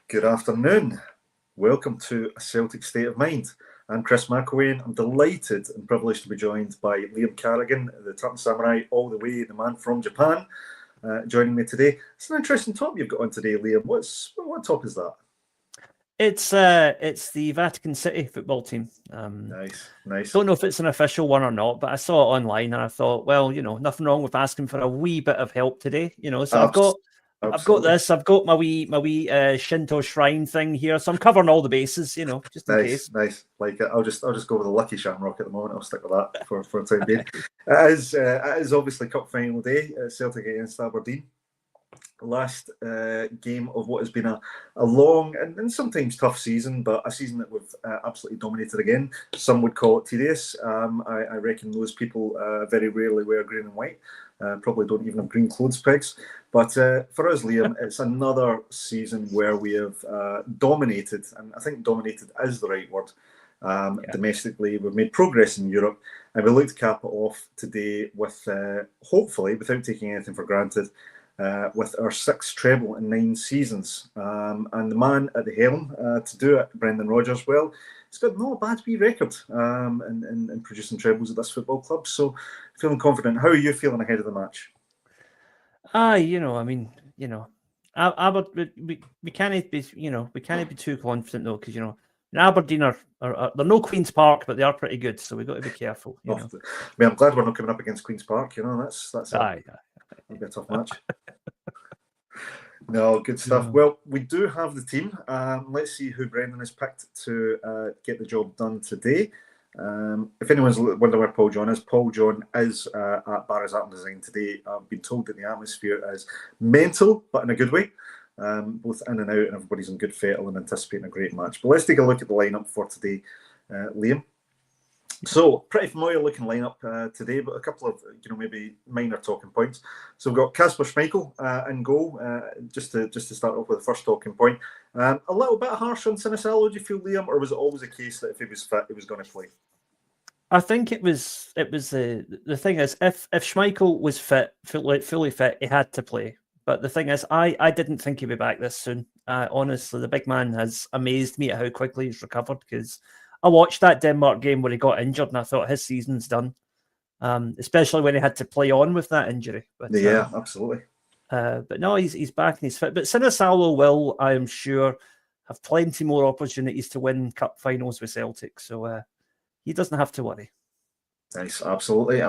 Good afternoon. Welcome to A Celtic State of Mind. I'm Chris McElwain, and I'm delighted and privileged to be joined by Liam Carrigan, the Tartan Samurai, all the way, the man from Japan, joining me today. It's an interesting top you've got on today, Liam. What top is that? It's the Vatican City football team. Nice. Don't know if it's an official one or not, but I saw it online and I thought, well, nothing wrong with asking for a wee bit of help today. So I've got this. I've got my wee Shinto shrine thing here, so I'm covering all the bases. Just in case. Nice. Like I'll just go with the lucky shamrock at the moment. I'll stick with that for the time being. It is obviously cup final day. Celtic against Aberdeen. Last game of what has been a long and sometimes tough season, but a season that we've absolutely dominated again. Some would call it tedious. I reckon those people very rarely wear green and white. Probably don't even have green clothes pegs. But for us, Liam, it's another season where we have dominated, and I think dominated is the right word. Domestically, we've made progress in Europe, and we look to cap it off today with, hopefully, without taking anything for granted, with our 6th treble in 9 seasons. And the man at the helm to do it, Brendan Rodgers, well, he's got not a bad wee record in producing trebles at this football club. So feeling confident. How are you feeling ahead of the match? We can't be too confident though, because Aberdeen are they're no Queen's Park, but they are pretty good, so we've got to be careful. I mean, I'm glad we're not coming up against Queen's Park. That's a bit tough match. No, good stuff. Well, we do have the team. Let's see who Brendan has picked to get the job done today. If anyone's wondering where Paul John is at Barra's Art and Design today. I've been told that the atmosphere is mental, but in a good way. Both in and out, and everybody's in good fettle and anticipating a great match. But let's take a look at the lineup for today, Liam. So, pretty familiar looking lineup today, but a couple of maybe minor talking points. So we've got Kasper Schmeichel in goal, just to start off with the first talking point. A little bit harsh on Sinisalo, do you feel, Liam, or was it always a case that if he was fit, he was going to play? I think it was the thing is, if Schmeichel was fully fit, he had to play. But the thing is, I didn't think he'd be back this soon. Honestly, the big man has amazed me at how quickly he's recovered, because I watched that Denmark game where he got injured and I thought his season's done, especially when he had to play on with that injury. But, yeah, absolutely. But no, he's back and he's fit. But Sinisalo will, I am sure, have plenty more opportunities to win cup finals with Celtic. So he doesn't have to worry. Nice, absolutely.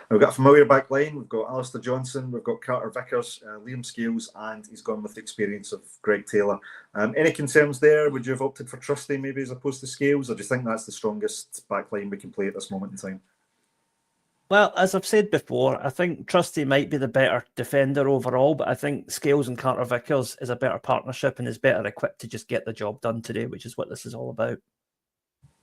We've got a familiar back line. We've got Alistair Johnson, we've got Carter Vickers, Liam Scales, and he's gone with the experience of Greg Taylor. Any concerns there? Would you have opted for Trusty maybe as opposed to Scales, or do you think that's the strongest back line we can play at this moment in time? Well, as I've said before, I think Trusty might be the better defender overall, but I think Scales and Carter Vickers is a better partnership and is better equipped to just get the job done today, which is what this is all about.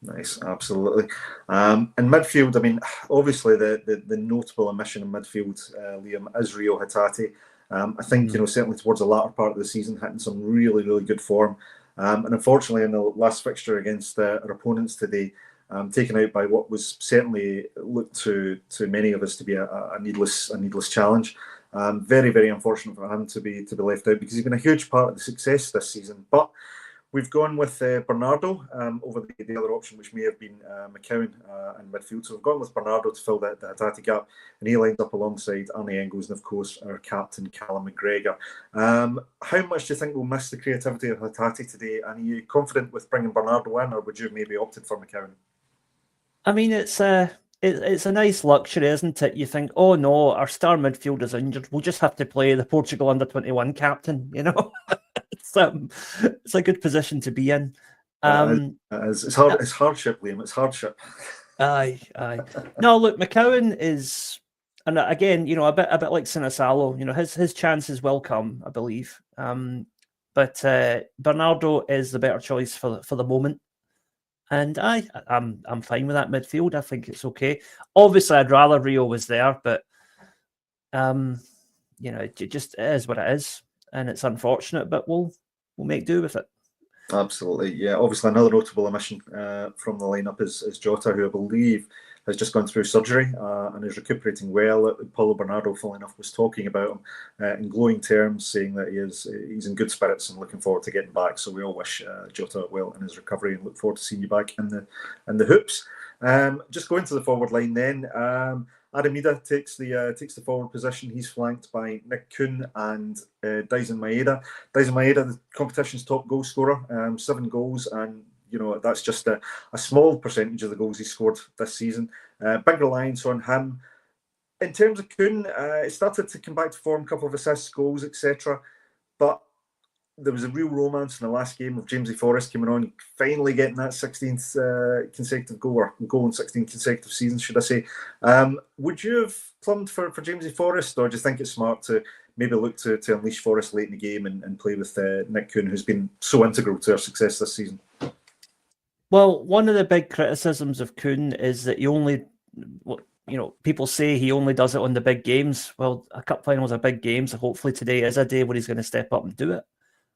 Nice, absolutely. In midfield, I mean, obviously the notable omission in midfield, Liam, is Rio Hatate. I think, certainly towards the latter part of the season, hitting some really, really good form. And unfortunately, in the last fixture against our opponents today, taken out by what was certainly looked to many of us to be a needless challenge. Very, very unfortunate for him to be left out, because he's been a huge part of the success this season. But we've gone with Bernardo over the other option, which may have been McCowan in midfield. So we've gone with Bernardo to fill the Hatate gap, and he lined up alongside Arnie Engels and, of course, our captain, Callum McGregor. How much do you think we'll miss the creativity of Hatate today? And are you confident with bringing Bernardo in, or would you have maybe opted for McCowan? I mean, it's a nice luxury, isn't it? You think, oh no, our star midfielder's injured. We'll just have to play the Portugal under-21 captain, It's a good position to be in. It's hardship, Liam. It's hardship. Aye. No, look, McCowan is, and again, a bit like Sinisalo. His chances will come, I believe. But Bernardo is the better choice for the moment. And I'm fine with that midfield. I think it's okay. Obviously, I'd rather Rio was there, but it just is what it is, and it's unfortunate. But we'll make do with it. Absolutely, yeah. Obviously, another notable omission from the lineup is Jota, who I believe has just gone through surgery and is recuperating well. Paulo Bernardo, funnily enough, was talking about him in glowing terms, saying that he's in good spirits and looking forward to getting back. So we all wish Jota well in his recovery and look forward to seeing you back in the hoops. Just going to the forward line then. Aramida takes the forward position. He's flanked by Nick Kuhn and Dyson Maeda. Dyson Maeda, the competition's top goal scorer, 7 goals, and that's just a small percentage of the goals he scored this season. Big reliance on him. In terms of Kuhn, it started to come back to form, a couple of assists, goals, etc. But there was a real romance in the last game of Jamesy Forrest coming on, finally getting that 16th consecutive goal, or goal in 16 consecutive seasons, should I say. Would you have plumbed for Jamesy Forrest, or do you think it's smart to maybe look to unleash Forrest late in the game and play with Nick Kuhn, who's been so integral to our success this season? Well, one of the big criticisms of Kuhn is that he only, people say he only does it on the big games. Well, a cup finals are big games. So hopefully today is a day where he's going to step up and do it.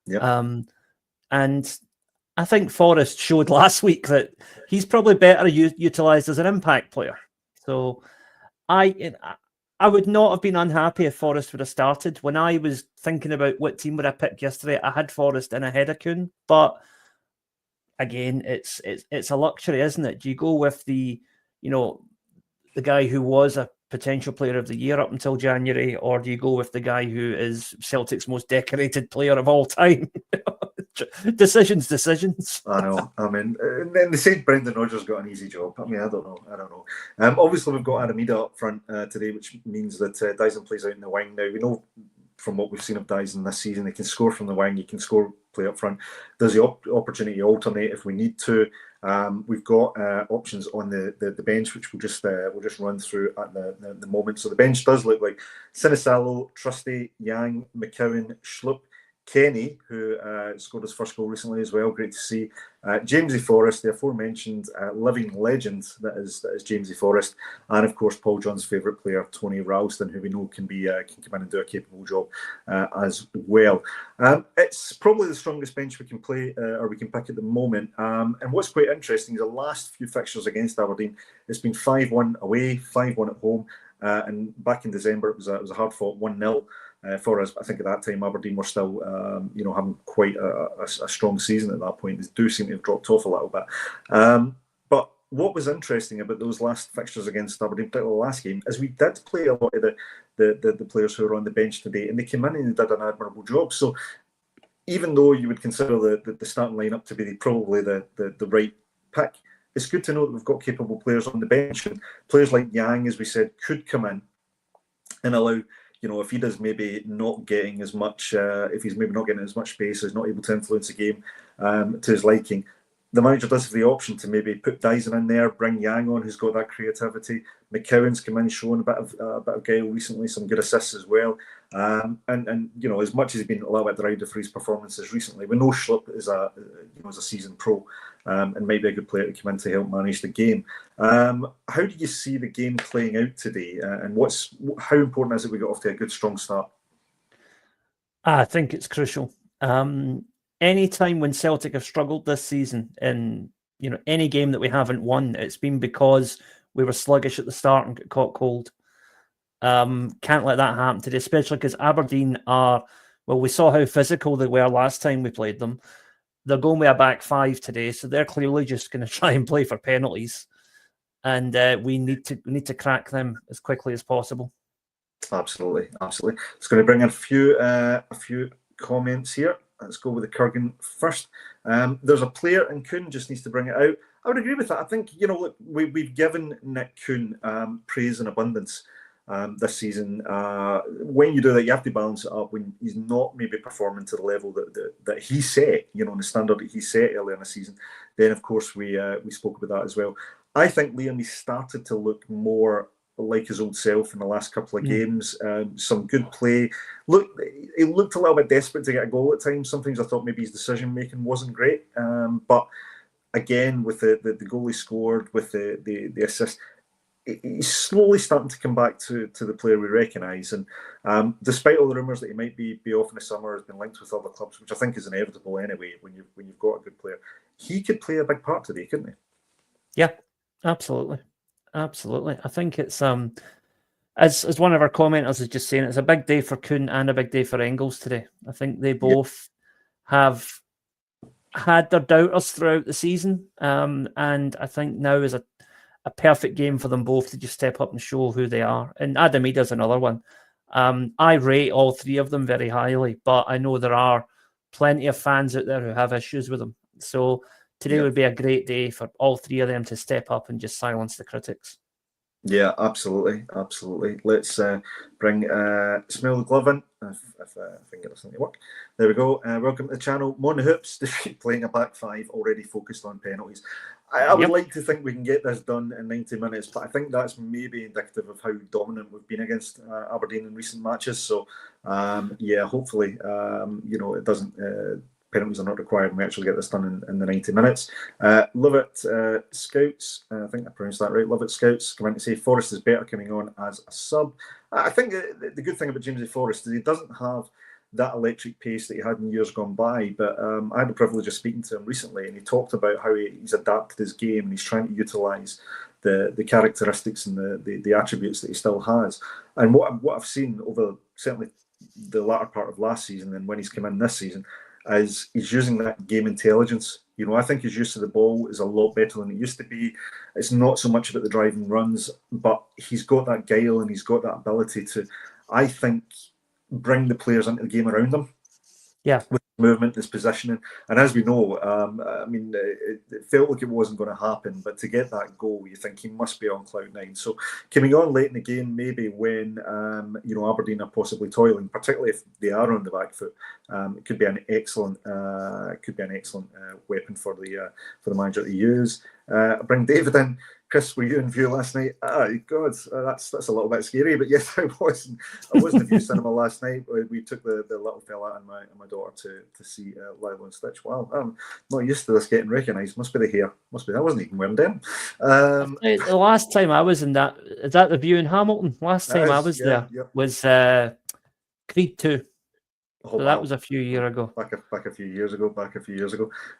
Yep. And I think Forrest showed last week that he's probably better utilised as an impact player. So I would not have been unhappy if Forrest would have started. When I was thinking about what team would I pick yesterday, I had Forrest in ahead of Kuhn. But again, it's a luxury, isn't it? Do you go with the guy who was a potential player of the year up until January, or do you go with the guy who is Celtic's most decorated player of all time? Decisions. I know. I mean, and then they said Brendan Rodgers got an easy job. I mean, I don't know. Obviously, we've got Aramida up front today, which means that Dyson plays out in the wing. Now, we know from what we've seen of Dyson this season, he can score from the wing, he can play up front. There's the opportunity to alternate if we need to. We've got options on the bench, which we'll just run through at the moment. So the bench does look like Sinisalo, Trusty, Yang, McCowan, Schlupp, Kenny, who scored his first goal recently as well. Great to see. Jamesy Forrest, the aforementioned living legend that is Jamesy Forrest, and of course Paul John's favourite player, Tony Ralston, who we know can come in and do a capable job as well. It's probably the strongest bench we can play or we can pick at the moment. And what's quite interesting is the last few fixtures against Aberdeen, it's been 5-1 away, 5-1 at home, and back in December it was a hard fought 1-0. For us, I think at that time Aberdeen were still, having quite a strong season at that point. They do seem to have dropped off a little bit. But what was interesting about those last fixtures against Aberdeen, particularly the last game, is we did play a lot of the players who are on the bench today, and they came in and they did an admirable job. So even though you would consider the starting lineup to be probably the right pick, it's good to know that we've got capable players on the bench, and players like Yang, as we said, could come in and allow. If he does maybe not getting as much, if he's maybe not getting as much space, is not able to influence the game to his liking, the manager does have the option to maybe put Dyson in there, bring Yang on, who's got that creativity. McCowan's come in, showing a bit of guile recently, some good assists as well. And as much as he's been a little bit derided for his performances recently, we know Schlupp is a seasoned pro and might be a good player to come in to help manage the game. How do you see the game playing out today? And how important is it we get off to a good, strong start? I think it's crucial. Any time when Celtic have struggled this season in any game that we haven't won, it's been because we were sluggish at the start and got caught cold. Can't let that happen today, especially because Aberdeen we saw how physical they were last time we played them. They're going with a back 5 today, so they're clearly just going to try and play for penalties, and we need to crack them as quickly as possible. Absolutely. It's going to bring in a few comments here. Let's go with the Kurgan first. There's a player, and Kuhn just needs to bring it out. I would agree with that. I think we've given Nick Kuhn praise in abundance this season. When you do that, you have to balance it up. When he's not maybe performing to the level that he set, the standard that he set earlier in the season, then of course we spoke about that as well. I think Liam, he started to look more like his old self in the last couple of games. Some good play. He looked a little bit desperate to get a goal at times. Sometimes I thought maybe his decision making wasn't great. But again, with the goal he scored, with the assist, he's slowly starting to come back to the player we recognise. And despite all the rumours that he might be off in the summer, has been linked with other clubs, which I think is inevitable anyway when you've got a good player. He could play a big part today, couldn't he? Yeah, absolutely. Absolutely. I think it's as one of our commenters is just saying, it's a big day for Kuhn and a big day for Engels today. I think they both have had their doubters throughout the season, and I think now is a perfect game for them both to just step up and show who they are. And Adam Ida's another one. I rate all three of them very highly, but I know there are plenty of fans out there who have issues with them. So today would be a great day for all three of them to step up and just silence the critics. Yeah, absolutely. Let's bring Smell the Glove in, if I can get this thing to work. There we go. Welcome to the channel. Mon Hoops, playing a back five, already focused on penalties. I would like to think we can get this done in 90 minutes, but I think that's maybe indicative of how dominant we've been against Aberdeen in recent matches. So, hopefully, it doesn't... penalties are not required and we actually get this done in the 90 minutes. Love it, Scouts. I think I pronounced that right. Love it, Scouts. Come in to say Forrest is better coming on as a sub. I think the good thing about Jamesy Forrest is he doesn't have that electric pace that he had in years gone by. But I had the privilege of speaking to him recently, and he talked about how he's adapted his game and he's trying to utilise the characteristics and the attributes that he still has. And what I've seen over certainly the latter part of last season and when he's come in this season, is he's using that game intelligence. I think his use of the ball is a lot better than it used to be. It's not so much about the driving runs, but he's got that guile and he's got that ability to, I think, bring the players into the game around him. Yeah. With movement, his positioning. And as we know, it felt like it wasn't going to happen, but to get that goal, you think he must be on cloud nine. So coming on late in the game, maybe when Aberdeen are possibly toiling, particularly if they are on the back foot, it could be an excellent weapon for the manager to use. Bring David in. Chris, were you in view last night? God, that's a little bit scary. But yes, I was in the View Cinema last night. We took the little fella and my daughter to see Lilo and Stitch. Wow, I'm not used to this getting recognised. Must be the hair. Must be. I wasn't even wearing them. The last time I was in that, is that the View in Hamilton? Last time I was there was Creed 2. So that was a few years ago. Back a few years ago.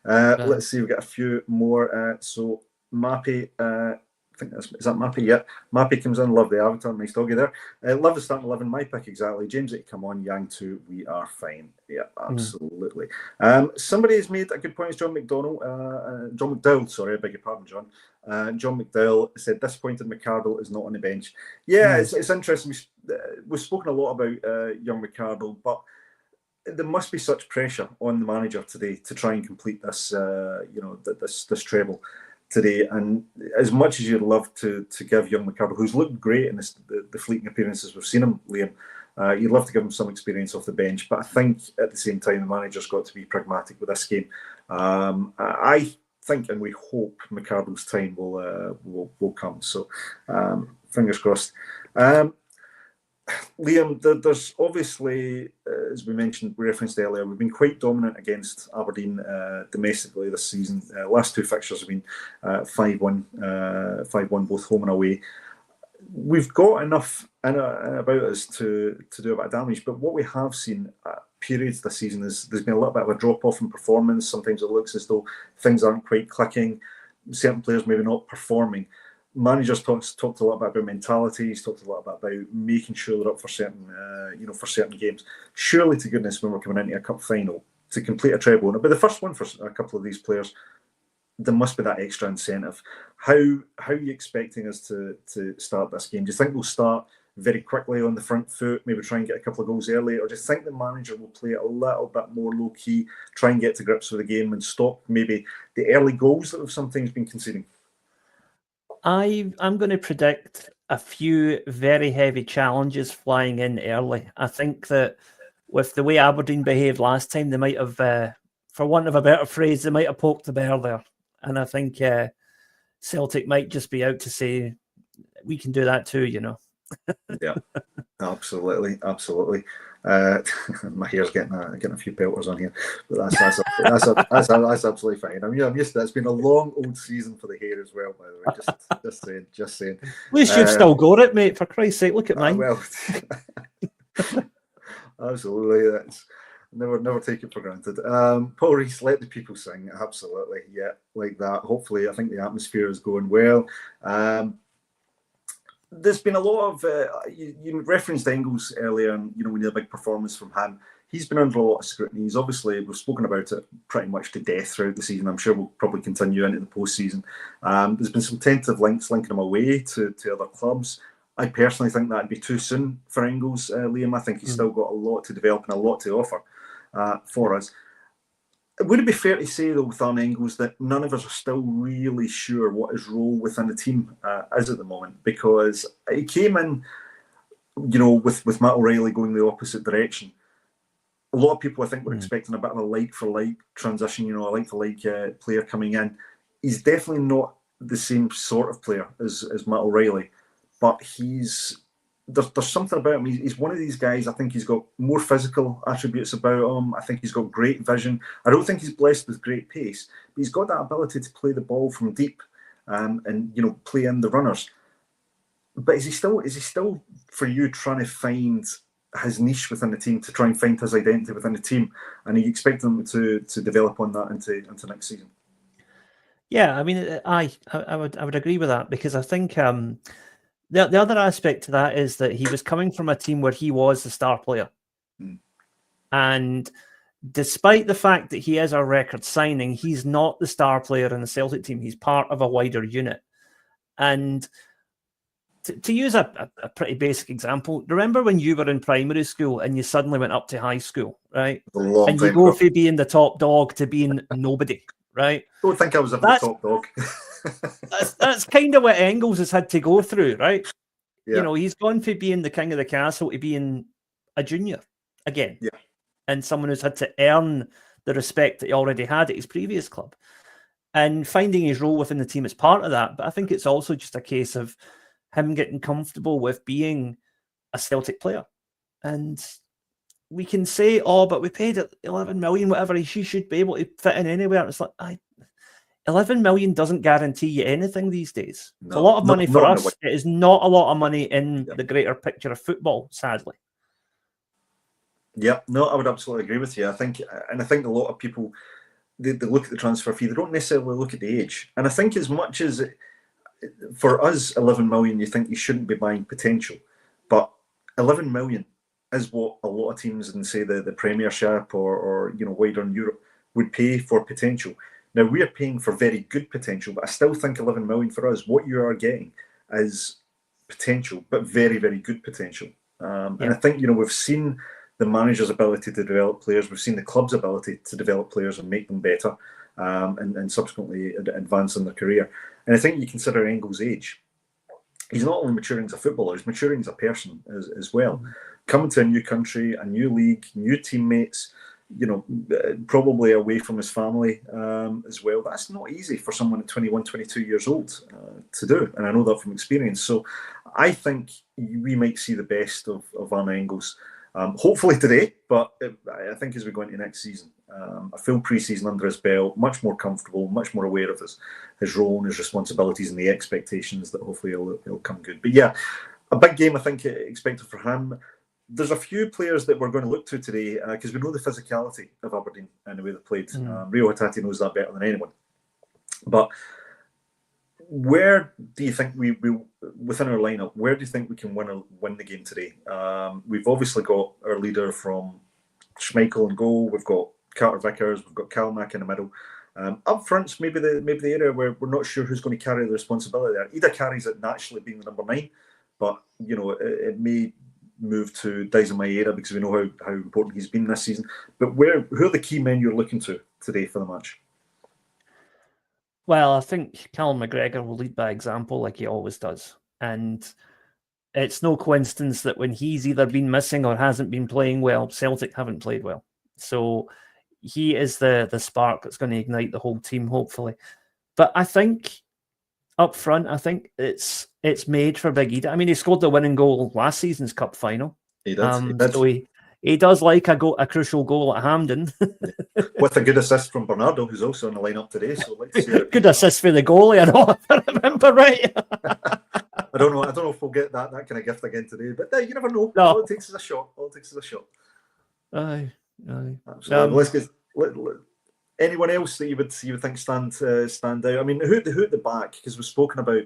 Let's see. We've got a few more. So Mappy, I think is that Mappy? Yeah, Mappy comes in. Love the avatar, nice doggy there. Love the starting 11. My pick exactly. James, come on, Yang 2. We are fine. Yeah, absolutely. Somebody's made a good point. It's John McDowell. Sorry, I beg your pardon, John. John McDowell said disappointed McCardle is not on the bench. Yeah, it's interesting. We've spoken a lot about young McCardle, but there must be such pressure on the manager today to try and complete this, this treble today. And as much as you'd love to give young McCardle, who's looked great in the fleeting appearances we've seen him, Liam, you'd love to give him some experience off the bench. But I think at the same time, the manager's got to be pragmatic with this game. I think and we hope McCardle's time will come. So fingers crossed. Liam, there's obviously, as we mentioned, we referenced earlier, we've been quite dominant against Aberdeen domestically this season. Last two fixtures have been 5-1, both home and away. We've got enough about us to do a bit of damage, but what we have seen at periods this season is there's been a little bit of a drop-off in performance. Sometimes it looks as though things aren't quite clicking. Certain players maybe not performing. Managers talked a lot about mentality. He's talked a lot about making sure they're up for certain games. Surely, to goodness, when we're coming into a cup final to complete a treble, but the first one for a couple of these players, there must be that extra incentive. How are you expecting us to start this game? Do you think we'll start very quickly on the front foot, maybe try and get a couple of goals early, or do you think the manager will play it a little bit more low key, try and get to grips with the game and stop maybe the early goals that we've sometimes been conceding? I'm going to predict a few very heavy challenges flying in early. I think that with the way Aberdeen behaved last time, they might have, for want of a better phrase, they might have poked the bear there. And I think Celtic might just be out to say, we can do that too, Yeah, absolutely. My hair's getting a few pelters on here, but that's absolutely fine. I'm used to that. It's been a long old season for the hair as well, by the way. Just saying. At least you've still got it, mate. For Christ's sake, look at mine. Well, absolutely. That's never take it for granted. Paul Rees, let the people sing. Absolutely, yeah, like that. Hopefully, I think the atmosphere is going well. there's been a lot of you referenced Engels earlier, and we need a big performance from him. He's been under a lot of scrutiny. He's obviously, we've spoken about it pretty much to death throughout the season. I'm sure we'll probably continue into the postseason. There's been some tentative links linking him away to other clubs. I personally think that'd be too soon for Engels, Liam. I think he's still got a lot to develop and a lot to offer for us. Would it be fair to say, though, with Arne Engels, that none of us are still really sure what his role within the team is at the moment? Because he came in, with Matt O'Reilly going the opposite direction. A lot of people, I think, were expecting a bit of a like-for-like transition, a like-for-like player coming in. He's definitely not the same sort of player as Matt O'Reilly, but there's something about him. He's one of these guys. I think he's got more physical attributes about him. I think he's got great vision. I don't think he's blessed with great pace, but he's got that ability to play the ball from deep and play in the runners. But is he still for you trying to find his niche within the team, to try and find his identity within the team, and are you expecting him to develop on that into next season? Yeah, I mean, I would agree with that, because I think the other aspect to that is that he was coming from a team where he was the star player, and despite the fact that he is a record signing, he's not the star player in the Celtic team. He's part of a wider unit, and to use a pretty basic example, remember when you were in primary school and you suddenly went up to high school, right? And you go from being the top dog to being nobody, right? I don't think I was ever the top dog. that's kind of what Engels has had to go through, right? Yeah. He's gone from being the king of the castle to being a junior again. Yeah. And someone who's had to earn the respect that he already had at his previous club. And finding his role within the team is part of that. But I think it's also just a case of him getting comfortable with being a Celtic player. And we can say, but we paid 11 million, whatever, he should be able to fit in anywhere. It's like, 11 million doesn't guarantee you anything these days. It's a lot of money for us. It is not a lot of money in the greater picture of football, sadly. Yeah, no, I would absolutely agree with you. I think a lot of people, they look at the transfer fee, they don't necessarily look at the age. And I think as much as for us, 11 million, you think you shouldn't be buying potential. But 11 million is what a lot of teams in, say, the Premiership or wider in Europe would pay for potential. Now, we are paying for very good potential, but I still think 11 million for us, what you are getting is potential, but very, very good potential. And I think, we've seen the manager's ability to develop players. We've seen the club's ability to develop players and make them better and subsequently advance in their career. And I think you consider Engels' age. He's not only maturing as a footballer, he's maturing as a person as well. Coming to a new country, a new league, new teammates, probably away from his family as well. That's not easy for someone at 21, 22 years old to do. And I know that from experience. So I think we might see the best of Arne Engels. Hopefully today, but I think as we go into next season, a full pre-season under his belt, much more comfortable, much more aware of his role and his responsibilities and the expectations that hopefully he'll come good. But yeah, a big game I think expected for him. There's a few players that we're going to look to today because we know the physicality of Aberdeen and the way they played. Rio Hatate knows that better than anyone. But where do you think we within our lineup? Where do you think we can win the game today? We've obviously got our leader from Schmeichel in goal. We've got Carter Vickers. We've got Kalmack in the middle. Up front's maybe the area where we're not sure who's going to carry the responsibility there. Ida carries it naturally, being the number 9, but it may move to Dyson Maeda because we know how important he's been this season. But who are the key men you're looking to today for the match? Well, I think Callum McGregor will lead by example like he always does. And it's no coincidence that when he's either been missing or hasn't been playing well, Celtic haven't played well. So he is the spark that's going to ignite the whole team, hopefully. But I think up front, I think it's made for Big Ida. I mean, he scored the winning goal last season's cup final. He did. So he does like a crucial goal at Hampden. With a good assist from Bernardo, who's also in the lineup today. So let's see good assist for the goalie, I know, if I remember right. I don't know if we'll get that kind of gift again today, but you never know. No. All it takes is a shot. Aye. Absolutely. Anyone else that you would think stand out? I mean, who at the back? Because we've spoken about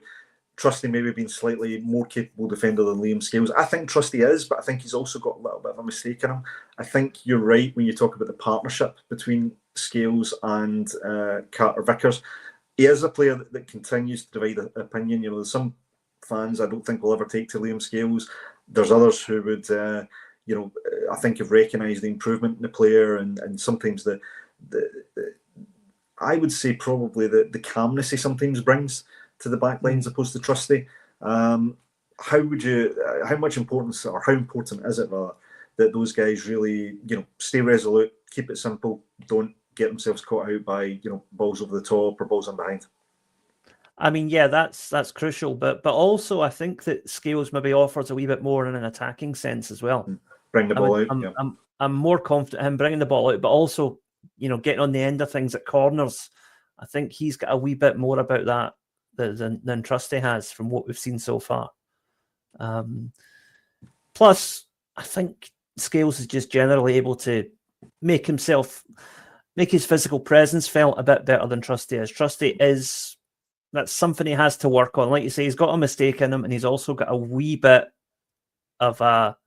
Trusty maybe being slightly more capable defender than Liam Scales. I think Trusty is, but I think he's also got a little bit of a mistake in him. I think you're right when you talk about the partnership between Scales and Carter Vickers. He is a player that continues to divide opinion. There's some fans I don't think will ever take to Liam Scales. There's others who would, I think have recognised the improvement in the player and sometimes the I would say probably the calmness he sometimes brings to the back line as opposed to Trusty. How much importance, or how important is it rather, that those guys really, stay resolute, keep it simple, don't get themselves caught out by, balls over the top or balls in behind? I mean, yeah, that's crucial, but also I think that Scales maybe offers a wee bit more in an attacking sense as well. Bring the ball out. I'm more confident in him bringing the ball out, but also, getting on the end of things at corners. I think he's got a wee bit more about that than Trusty has from what we've seen so far. Plus, I think Scales is just generally able to make his physical presence felt a bit better than Trusty is. Trusty that's something he has to work on. Like you say, he's got a mistake in him, and he's also got a wee bit of a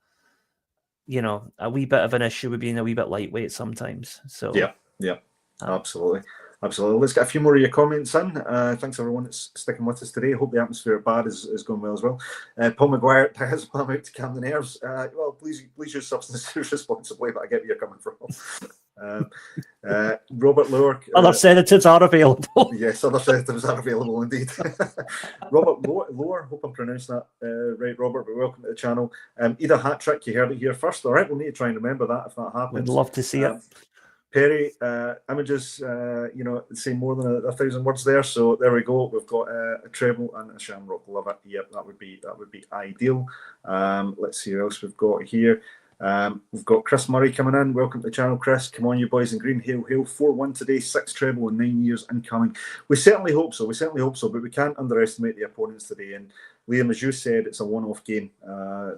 wee bit of an issue with being a wee bit lightweight sometimes. So yeah, absolutely. Let's get a few more of your comments in. Thanks everyone that's sticking with us today. Hope the atmosphere at Bad is going well as well. Paul McGuire has Pam out to calm the nerves. Well, please use substances responsibly, but I get where you're coming from. Robert Lower. Other sedatives are available. Yes, other sedatives are available indeed. Robert Lower, hope I'm pronouncing that right, Robert, but welcome to the channel. Either hat trick, you heard it here first. All right, we'll need to try and remember that if that happens. We'd love to see it. Perry, images, say more than 1,000 words there. So there we go. We've got a treble and a shamrock. Love it. Yep, that would be ideal. Let's see what else we've got here. We've got Chris Murray coming in. Welcome to the channel, Chris. Come on, you boys in green. Hail, hail. 4-1 today, 6 treble in 9 years incoming. We certainly hope so. But we can't underestimate the opponents today. And Liam, as you said, it's a one-off game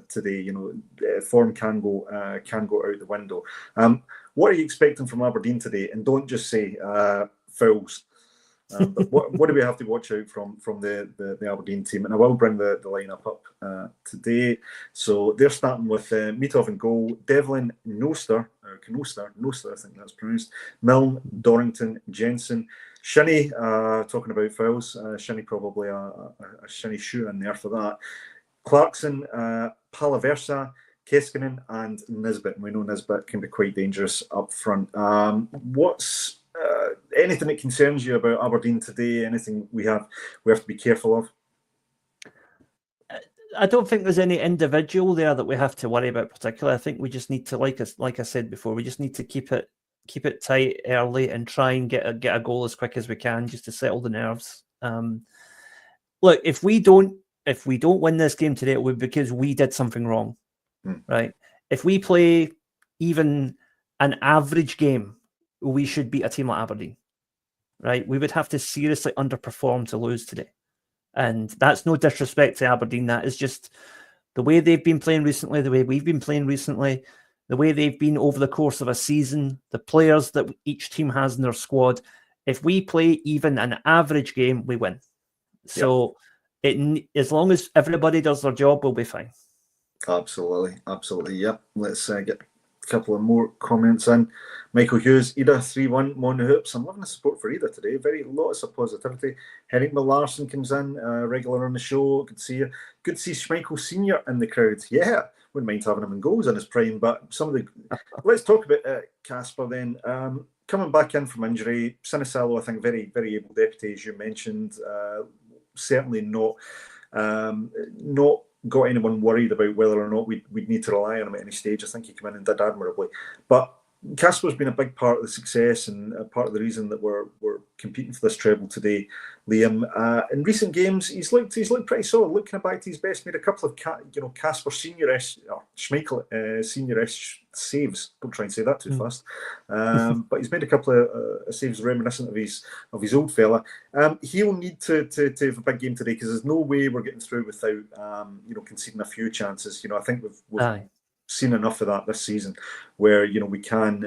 today. Form can go out the window. What are you expecting from Aberdeen today? And don't just say fouls. But what do we have to watch out from the Aberdeen team? And I will bring the lineup up today. So they're starting with Mitov in goal, Devlin, Noster, I think that's pronounced, Milne, Dorrington, Jensen, Shinnie, talking about fouls, Shinnie probably a Shinnie shoe in there for that. Clarkson, Palaversa, Keskinen and Nisbet. And we know Nisbet can be quite dangerous up front. What's anything that concerns you about Aberdeen today? Anything we have to be careful of? I don't think there's any individual there that we have to worry about particularly. I think we just need to, like I said before, we just need to keep it tight early and try and get a goal as quick as we can just to settle the nerves. Look, if we don't win this game today, it would be because we did something wrong. Right. If we play even an average game, we should beat a team like Aberdeen. Right. We would have to seriously underperform to lose today. And that's no disrespect to Aberdeen. That is just the way they've been playing recently, the way we've been playing recently, the way they've been over the course of a season, the players that each team has in their squad. If we play even an average game, we win. So as long as everybody does their job, we'll be fine. Absolutely. Yep. Let's get a couple of more comments in. Michael Hughes, Ida 3-1, Mon Hoops. I'm loving the support for Ida today. Lots of positivity. Henrik Larson comes in, regular on the show. Good to see you. Good to see Schmeichel Senior in the crowd. Yeah, wouldn't mind having him in goals in his prime. But let's talk about Casper then. Coming back in from injury, Sinisalo, I think, very, very able deputy, as you mentioned. Certainly not got anyone worried about whether or not we'd need to rely on him at any stage. I think he came in and did admirably. But Casper's been a big part of the success and a part of the reason that we're competing for this treble today, Liam. In recent games, he's looked pretty solid. Looking back to his best, made a couple of Casper Senior-ish, Schmeichel Senior-ish saves. Don't try and say that too fast. But he's made a couple of saves reminiscent of his old fella. He'll need to have a big game today because there's no way we're getting through without conceding a few chances. I think we've seen enough of that this season, where we can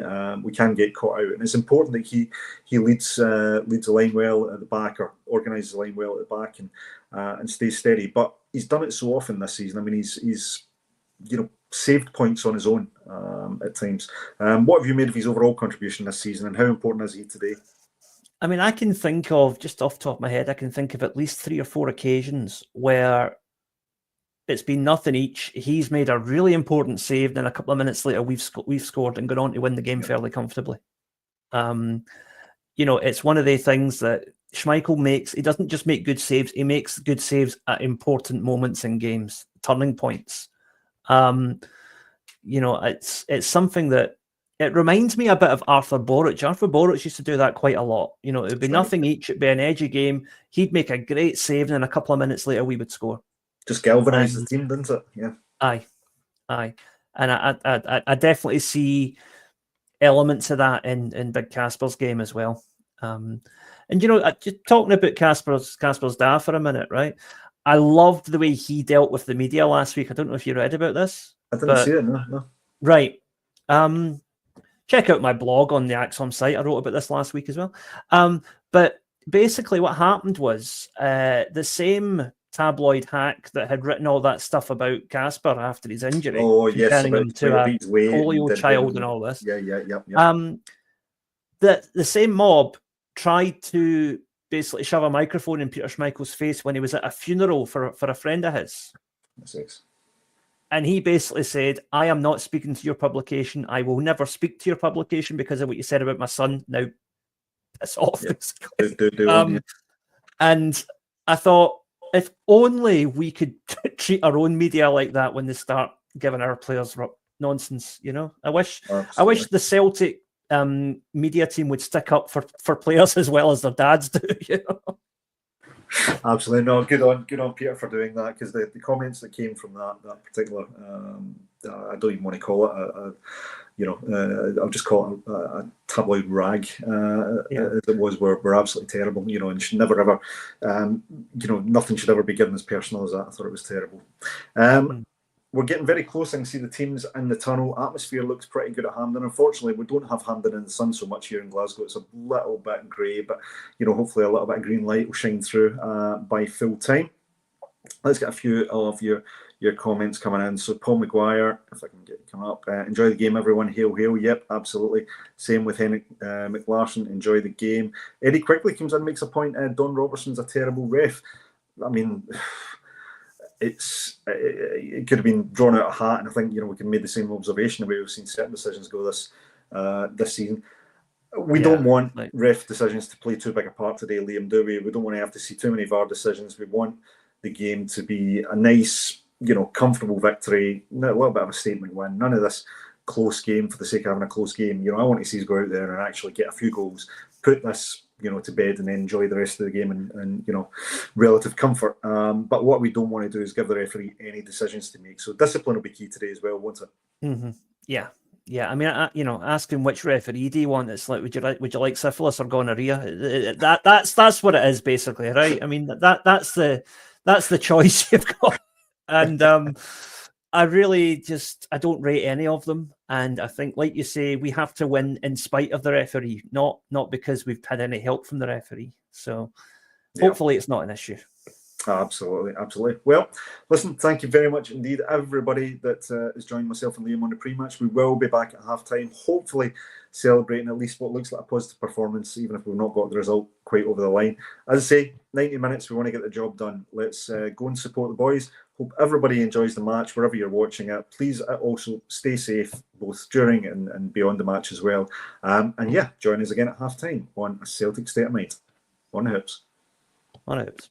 get caught out, and it's important that he leads the line well at the back, or organises the line well at the back, and stays steady. But he's done it so often this season. I mean, he's saved points on his own at times. What have you made of his overall contribution this season, and how important is he today? I mean, I can think of, just off the top of my head, I can think of at least 3 or 4 occasions where it's been nothing each. He's made a really important save, then a couple of minutes later we've scored and gone on to win the game fairly comfortably. It's one of the things that Schmeichel makes. He doesn't just make good saves; he makes good saves at important moments in games, turning points. It's something that it reminds me a bit of Arthur Boruc. Arthur Boruc used to do that quite a lot. It'd be nothing each, it'd be an edgy game. He'd make a great save, and then a couple of minutes later we would score. Just galvanise the team, didn't it? Yeah. Aye. And I definitely see elements of that in Big Casper's game as well. Just talking about Casper's dad for a minute, right? I loved the way he dealt with the media last week. I don't know if you read about this. I didn't see it, no. Right. Check out my blog on the Acsom site. I wrote about this last week as well. But basically what happened was the same tabloid hack that had written all that stuff about Casper after his injury. Oh, yes. Turning him to a polio child and all this. Yeah. The same mob tried to basically shove a microphone in Peter Schmeichel's face when he was at a funeral for a friend of his. That's And he basically said, I am not speaking to your publication. I will never speak to your publication because of what you said about my son. Now, piss off. Yeah. And I thought, if only we could treat our own media like that when they start giving our players nonsense, I wish the Celtic media team would stick up for players as well as their dads do, Absolutely. No, good on Peter for doing that, because the comments that came from that particular, I don't even want to call it I'll just call it a tabloid rag, as it was, were absolutely terrible, and should never ever, nothing should ever be given as personal as that. I thought it was terrible. We're getting very close. I can see the teams in the tunnel. Atmosphere looks pretty good at Hampden. Unfortunately, we don't have Hampden in the sun so much here in Glasgow. It's a little bit grey, but hopefully a little bit of green light will shine through by full time. Let's get a few of your comments coming in. So Paul McGuire, if I can get it come up. Enjoy the game, everyone. Hail, hail. Yep, absolutely. Same with Henrik McLarson. Enjoy the game. Eddie quickly comes in, makes a point. Don Robertson's a terrible ref. I mean, it could have been drawn out of a hat, and I think we can make the same observation the way we've seen certain decisions go this season. We don't want ref decisions to play too big a part today, Liam, do we? We don't want to have to see too many VAR decisions. We want the game to be a nice, comfortable victory, a little bit of a statement win. None of this close game for the sake of having a close game. I want to see us go out there and actually get a few goals, put this to bed, and then enjoy the rest of the game and relative comfort. But what we don't want to do is give the referee any decisions to make. So discipline will be key today as well, won't it? Mm-hmm. Yeah. I mean, asking which referee do you want? It's like, would you like syphilis or gonorrhea? That's what it is basically, right? I mean, that's the choice you've got, and I don't rate any of them. And I think, like you say, we have to win in spite of the referee, not because we've had any help from the referee. So hopefully it's not an issue. Absolutely. Well, listen, thank you very much indeed, everybody that has joined myself and Liam on the pre-match. We will be back at half-time, hopefully celebrating at least what looks like a positive performance, even if we've not got the result quite over the line. As I say, 90 minutes, we want to get the job done. Let's go and support the boys. Hope everybody enjoys the match, wherever you're watching it. Please also stay safe, both during and beyond the match as well. And join us again at half-time on A Celtic State of Mind. On the Hoops. On the Hoops.